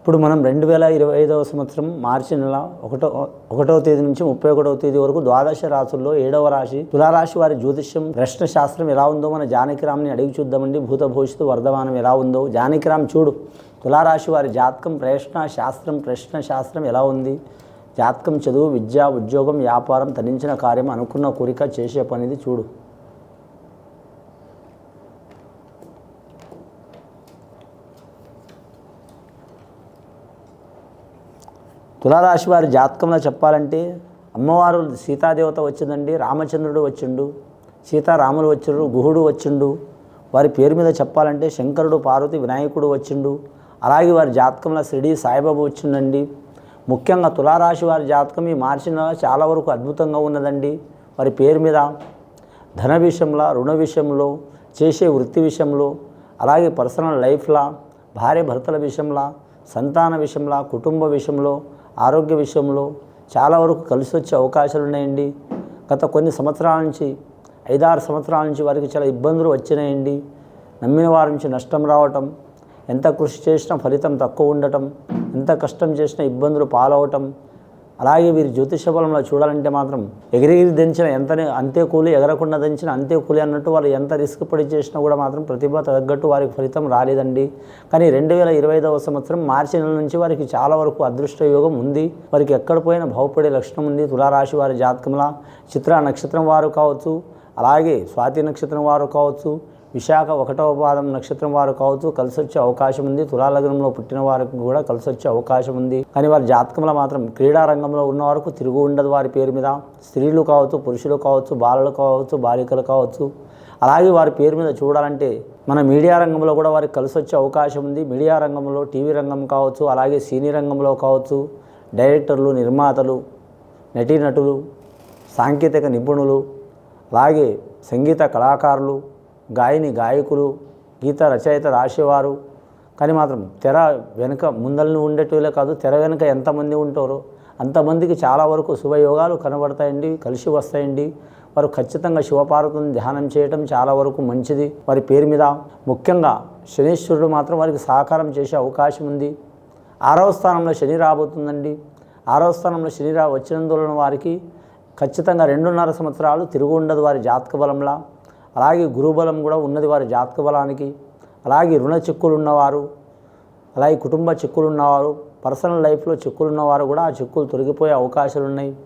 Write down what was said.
ఇప్పుడు మనం 2025వ సంవత్సరం మార్చి నెల ఒకటవ తేదీ నుంచి 31వ తేదీ వరకు ద్వాదశ రాశుల్లో 7వ రాశి తులారాశి వారి జ్యోతిష్యం ప్రశ్న శాస్త్రం ఎలా ఉందో మన జానకిరామ్ని అడిగి చూద్దామండి. భూత భవిష్యత్తు వర్ధమానం ఎలా ఉందో జానకిరామ్ చూడు. తులారాశి వారి జాతకం ప్రశ్న శాస్త్రం ఎలా ఉంది? జాతకం చదువు, విద్య, ఉద్యోగం, వ్యాపారం, తరించిన కార్యం, అనుకున్న కోరిక, చేసే పనిది చూడు. తులారాశి వారి జాతకంలో చెప్పాలంటే అమ్మవారు సీతాదేవత వచ్చిందండి, రామచంద్రుడు వచ్చిండు, సీతారాములు వచ్చిండు, గుహుడు వచ్చిండు. వారి పేరు మీద చెప్పాలంటే శంకరుడు, పార్వతి, వినాయకుడు వచ్చిండు. అలాగే వారి జాతకంలో షిరిడి సాయిబాబా వచ్చిండండి. ముఖ్యంగా తులారాశి వారి జాతకం ఈ మార్చి నెల చాలా వరకు అద్భుతంగా ఉన్నదండి. వారి పేరు మీద ధన విషయంలో, రుణ విషయంలో, చేసే వృత్తి విషయంలో, అలాగే పర్సనల్ లైఫ్లో, భార్య భర్తల విషయంలో, సంతాన విషయంలో, కుటుంబ విషయంలో, ఆరోగ్య విషయంలో చాలా వరకు కలిసి వచ్చే అవకాశాలు ఉన్నాయండి. గత కొన్ని సంవత్సరాల నుంచి 5-6 సంవత్సరాల నుంచి వారికి చాలా ఇబ్బందులు వచ్చినాయండి. నమ్మిన వారి నుంచి నష్టం రావటం, ఎంత కృషి చేసినా ఫలితం తక్కువ ఉండటం, ఎంత కష్టం చేసినా ఇబ్బందులు పాలవటం. అలాగే వీరి జ్యోతిష బలంలో చూడాలంటే మాత్రం ఎగిరిగిరి దంచిన అంతే కూలి, ఎగరకుండా దంచిన అంతే కూలి అన్నట్టు వాళ్ళు ఎంత రిస్క్ పడి చేసినా కూడా మాత్రం ప్రతిభ తగ్గట్టు వారికి ఫలితం రాలేదండి. కానీ 2025వ సంవత్సరం మార్చి నెల నుంచి వారికి చాలా వరకు అదృష్ట యోగం ఉంది. వారికి ఎక్కడ పోయినా బాగుపడే లక్షణం ఉంది. తులారాశి వారి జాతకంలో చిత్ర నక్షత్రం వారు కావచ్చు, అలాగే స్వాతి నక్షత్రం వారు కావచ్చు, విశాఖ 1వ పాదం నక్షత్రం వారు కావచ్చు కలిసి వచ్చే అవకాశం ఉంది. తులాలగ్నంలో పుట్టిన వారికి కూడా కలిసి వచ్చే అవకాశం ఉంది. కానీ వారి జాతకంలో మాత్రం క్రీడా రంగంలో ఉన్న వరకు తిరుగు ఉండదు వారి పేరు మీద. స్త్రీలు కావచ్చు, పురుషులు కావచ్చు, బాలలు కావచ్చు, బాలికలు కావచ్చు. అలాగే వారి పేరు మీద చూడాలంటే మన మీడియా రంగంలో కూడా వారికి కలిసి వచ్చే అవకాశం ఉంది. మీడియా రంగంలో, టీవీ రంగం కావచ్చు, అలాగే సినీ రంగంలో కావచ్చు, డైరెక్టర్లు, నిర్మాతలు, నటీనటులు, సాంకేతిక నిపుణులు, అలాగే సంగీత కళాకారులు, గాయకులు, గీత రచయిత రాసేవారు. కానీ మాత్రం తెర వెనుక ముందల్ని ఉండేటోళ్ళే కాదు, తెర వెనుక ఎంతమంది ఉంటారో అంతమందికి చాలా వరకు శుభయోగాలు కనబడతాయండి, కలిసి వస్తాయండి. వారు ఖచ్చితంగా శివపార్వతిని ధ్యానం చేయటం చాలా వరకు మంచిది. వారి పేరు మీద ముఖ్యంగా శనీశ్వరుడు మాత్రం వారికి సహకారం చేసే అవకాశం ఉంది. 6వ స్థానంలో శని రాబోతుందండి. 6వ స్థానంలో శని వచ్చినందువలన వారికి ఖచ్చితంగా 2.5 సంవత్సరాలు తిరుగు ఉండదు వారి జాతక బలంలా. అలాగే గురుబలం కూడా ఉన్నది వారి జాతక బలానికి. అలాగే రుణ చిక్కులు ఉన్నవారు, అలాగే కుటుంబ చిక్కులు ఉన్నవారు, పర్సనల్ లైఫ్లో చిక్కులు ఉన్నవారు కూడా ఆ చిక్కులు తొలగిపోయే అవకాశాలు ఉన్నాయి.